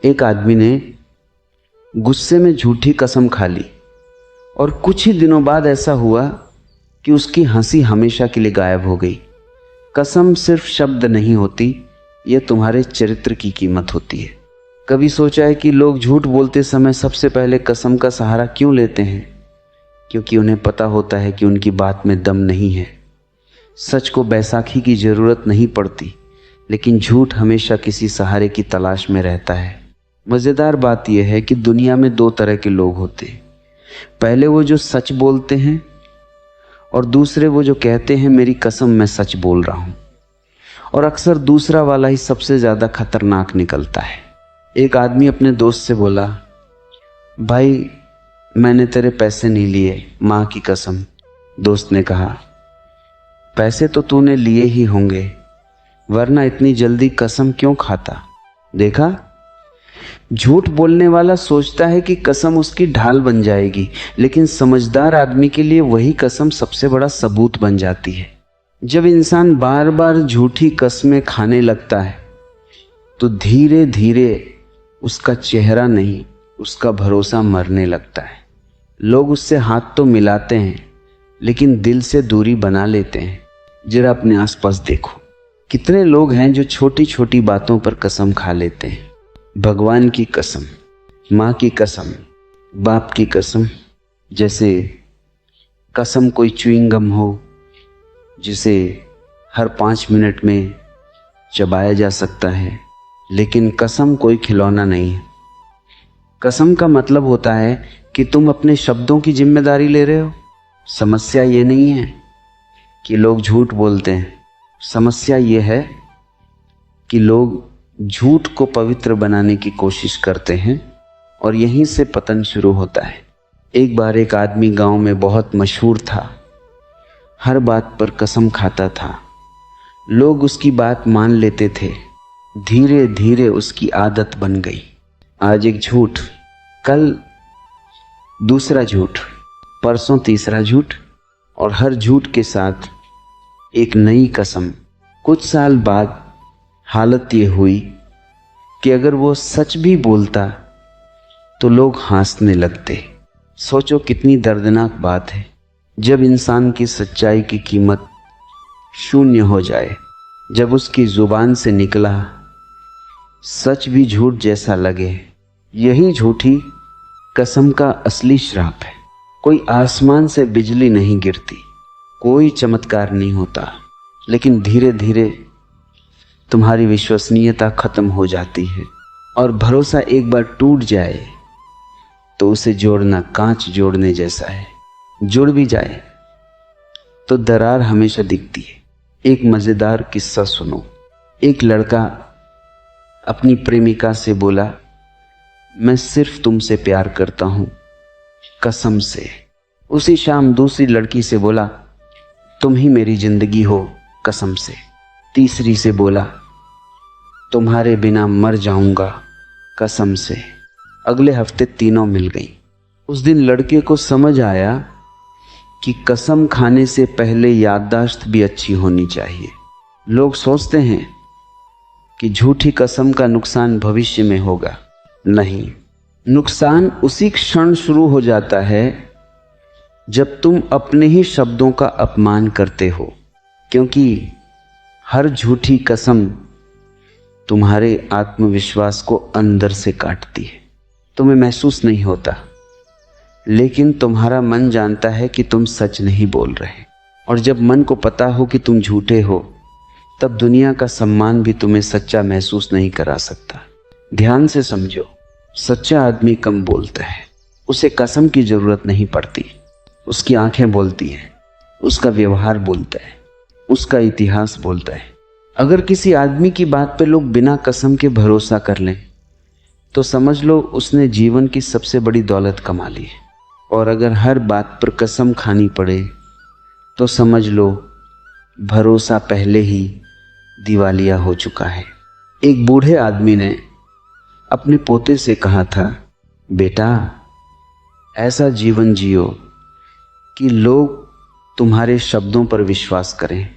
एक आदमी ने गुस्से में झूठी कसम खा ली और कुछ ही दिनों बाद ऐसा हुआ कि उसकी हंसी हमेशा के लिए गायब हो गई। कसम सिर्फ शब्द नहीं होती, यह तुम्हारे चरित्र की कीमत होती है। कभी सोचा है कि लोग झूठ बोलते समय सबसे पहले कसम का सहारा क्यों लेते हैं? क्योंकि उन्हें पता होता है कि उनकी बात में दम नहीं है। सच को बैसाखी की जरूरत नहीं पड़ती, लेकिन झूठ हमेशा किसी सहारे की तलाश में रहता है। मज़ेदार बात यह है कि दुनिया में दो तरह के लोग होते हैं। पहले वो जो सच बोलते हैं और दूसरे वो जो कहते हैं मेरी कसम मैं सच बोल रहा हूँ। और अक्सर दूसरा वाला ही सबसे ज़्यादा खतरनाक निकलता है। एक आदमी अपने दोस्त से बोला, भाई मैंने तेरे पैसे नहीं लिए, माँ की कसम। दोस्त ने कहा, पैसे तो तूने लिए ही होंगे, वरना इतनी जल्दी कसम क्यों खाता? देखा, झूठ बोलने वाला सोचता है कि कसम उसकी ढाल बन जाएगी, लेकिन समझदार आदमी के लिए वही कसम सबसे बड़ा सबूत बन जाती है। जब इंसान बार बार झूठी कस्में खाने लगता है तो धीरे धीरे उसका चेहरा नहीं, उसका भरोसा मरने लगता है। लोग उससे हाथ तो मिलाते हैं, लेकिन दिल से दूरी बना लेते हैं। जरा अपने आसपास देखो, कितने लोग हैं जो छोटी छोटी बातों पर कसम खा लेते हैं। भगवान की कसम, माँ की कसम, बाप की कसम, जैसे कसम कोई च्युइंगम हो जिसे हर 5 मिनट में चबाया जा सकता है। लेकिन कसम कोई खिलौना नहीं है। कसम का मतलब होता है कि तुम अपने शब्दों की जिम्मेदारी ले रहे हो। समस्या ये नहीं है कि लोग झूठ बोलते हैं, समस्या ये है कि लोग झूठ को पवित्र बनाने की कोशिश करते हैं और यहीं से पतन शुरू होता है। एक बार एक आदमी गांव में बहुत मशहूर था, हर बात पर कसम खाता था। लोग उसकी बात मान लेते थे। धीरे धीरे उसकी आदत बन गई। आज एक झूठ, कल दूसरा झूठ, परसों तीसरा झूठ, और हर झूठ के साथ एक नई कसम। कुछ साल बाद हालत ये हुई कि अगर वो सच भी बोलता तो लोग हंसने लगते। सोचो कितनी दर्दनाक बात है जब इंसान की सच्चाई की कीमत शून्य हो जाए, जब उसकी जुबान से निकला सच भी झूठ जैसा लगे। यही झूठी कसम का असली श्राप है। कोई आसमान से बिजली नहीं गिरती, कोई चमत्कार नहीं होता, लेकिन धीरे धीरे तुम्हारी विश्वसनीयता खत्म हो जाती है। और भरोसा एक बार टूट जाए तो उसे जोड़ना कांच जोड़ने जैसा है। जुड़ भी जाए तो दरार हमेशा दिखती है। एक मज़ेदार किस्सा सुनो। एक लड़का अपनी प्रेमिका से बोला, मैं सिर्फ तुमसे प्यार करता हूँ, कसम से। उसी शाम दूसरी लड़की से बोला, तुम ही मेरी जिंदगी हो, कसम से। तीसरी से बोला, तुम्हारे बिना मर जाऊंगा, कसम से। अगले हफ्ते तीनों मिल गई। उस दिन लड़के को समझ आया कि कसम खाने से पहले याददाश्त भी अच्छी होनी चाहिए। लोग सोचते हैं कि झूठी कसम का नुकसान भविष्य में होगा। नहीं, नुकसान उसी क्षण शुरू हो जाता है जब तुम अपने ही शब्दों का अपमान करते हो, क्योंकि हर झूठी कसम तुम्हारे आत्मविश्वास को अंदर से काटती है। तुम्हें महसूस नहीं होता, लेकिन तुम्हारा मन जानता है कि तुम सच नहीं बोल रहे। और जब मन को पता हो कि तुम झूठे हो, तब दुनिया का सम्मान भी तुम्हें सच्चा महसूस नहीं करा सकता। ध्यान से समझो, सच्चा आदमी कम बोलता है, उसे कसम की जरूरत नहीं पड़ती। उसकी आंखें बोलती हैं, उसका व्यवहार बोलता है, उसका इतिहास बोलता है। अगर किसी आदमी की बात पे लोग बिना कसम के भरोसा कर लें तो समझ लो उसने जीवन की सबसे बड़ी दौलत कमा ली है। और अगर हर बात पर कसम खानी पड़े तो समझ लो भरोसा पहले ही दिवालिया हो चुका है। एक बूढ़े आदमी ने अपने पोते से कहा था, बेटा ऐसा जीवन जियो कि लोग तुम्हारे शब्दों पर विश्वास करें।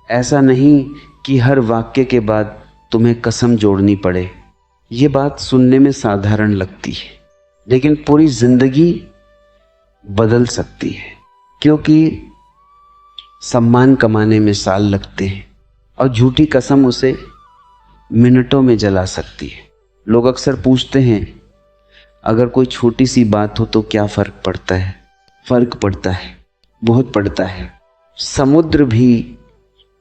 ऐसा नहीं कि हर वाक्य के बाद तुम्हें कसम जोड़नी पड़े। ये बात सुनने में साधारण लगती है, लेकिन पूरी जिंदगी बदल सकती है, क्योंकि सम्मान कमाने में साल लगते हैं और झूठी कसम उसे मिनटों में जला सकती है। लोग अक्सर पूछते हैं, अगर कोई छोटी सी बात हो तो क्या फर्क पड़ता है? फर्क पड़ता है, बहुत पड़ता है। समुद्र भी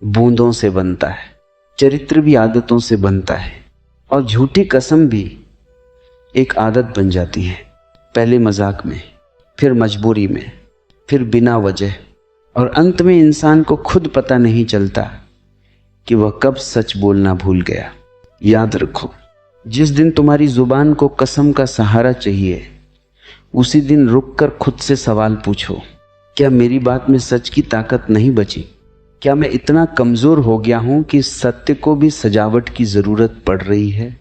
बूंदों से बनता है, चरित्र भी आदतों से बनता है, और झूठी कसम भी एक आदत बन जाती है। पहले मजाक में, फिर मजबूरी में, फिर बिना वजह, और अंत में इंसान को खुद पता नहीं चलता कि वह कब सच बोलना भूल गया। याद रखो, जिस दिन तुम्हारी जुबान को कसम का सहारा चाहिए, उसी दिन रुककर खुद से सवाल पूछो, क्या मेरी बात में सच की ताकत नहीं बची? क्या मैं इतना कमजोर हो गया हूं कि सत्य को भी सजावट की जरूरत पड़ रही है?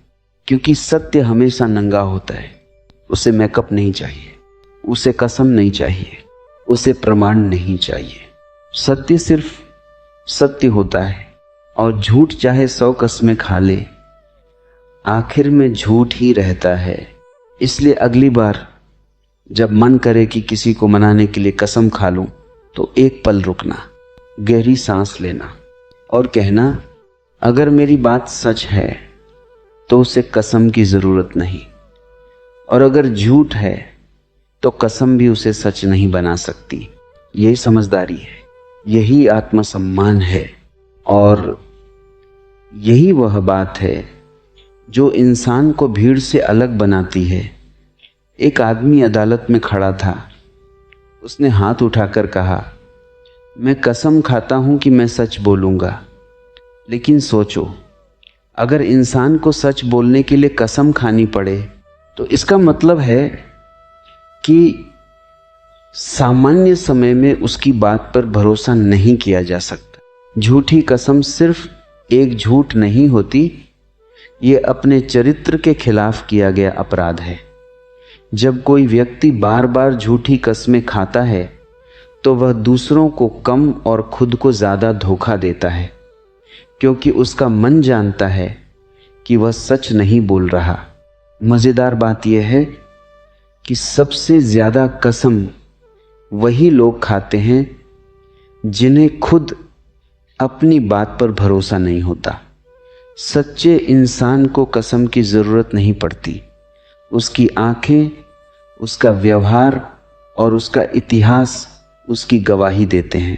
क्योंकि सत्य हमेशा नंगा होता है, उसे मेकअप नहीं चाहिए, उसे कसम नहीं चाहिए, उसे प्रमाण नहीं चाहिए। सत्य सिर्फ सत्य होता है, और झूठ चाहे 100 कस्में खा ले, आखिर में झूठ ही रहता है। इसलिए अगली बार जब मन करे कि किसी को मनाने के लिए कसम खा लूं, तो एक पल रुकना, गहरी सांस लेना और कहना, अगर मेरी बात सच है तो उसे कसम की जरूरत नहीं, और अगर झूठ है तो कसम भी उसे सच नहीं बना सकती। यही समझदारी है, यही आत्मसम्मान है, और यही वह बात है जो इंसान को भीड़ से अलग बनाती है। एक आदमी अदालत में खड़ा था, उसने हाथ उठाकर कहा, मैं कसम खाता हूं कि मैं सच बोलूंगा। लेकिन सोचो, अगर इंसान को सच बोलने के लिए कसम खानी पड़े तो इसका मतलब है कि सामान्य समय में उसकी बात पर भरोसा नहीं किया जा सकता। झूठी कसम सिर्फ एक झूठ नहीं होती, ये अपने चरित्र के खिलाफ किया गया अपराध है। जब कोई व्यक्ति बार बार झूठी कस्में खाता है तो वह दूसरों को कम और खुद को ज़्यादा धोखा देता है, क्योंकि उसका मन जानता है कि वह सच नहीं बोल रहा। मज़ेदार बात यह है कि सबसे ज़्यादा कसम वही लोग खाते हैं जिन्हें खुद अपनी बात पर भरोसा नहीं होता। सच्चे इंसान को कसम की ज़रूरत नहीं पड़ती, उसकी आंखें, उसका व्यवहार और उसका इतिहास उसकी गवाही देते हैं।